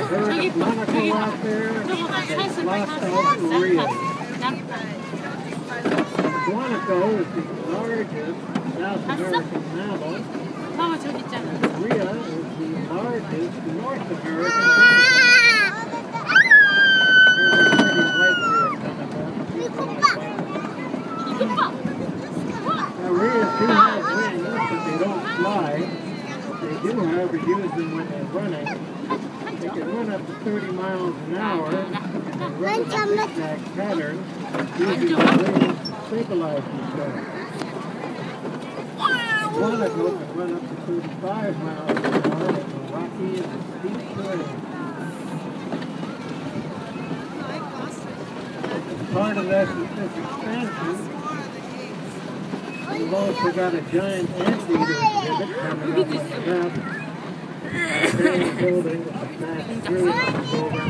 herd Monaco out there. They lost all Korea. Guanaco is the largest South American mammal. Korea is the largest North American mammal. Now, rheas do have wings, but they don't fly. They do, however, use them when they're running. They can run up to 30 miles an hour and run in a zigzag pattern, using their wings to stabilize themselves. Guanaco can run up to 35 miles an hour in the rocky and steep terrain. As part of this expansion, we've also got a giant anteater exhibit coming up on the left. A building with a fast cruise.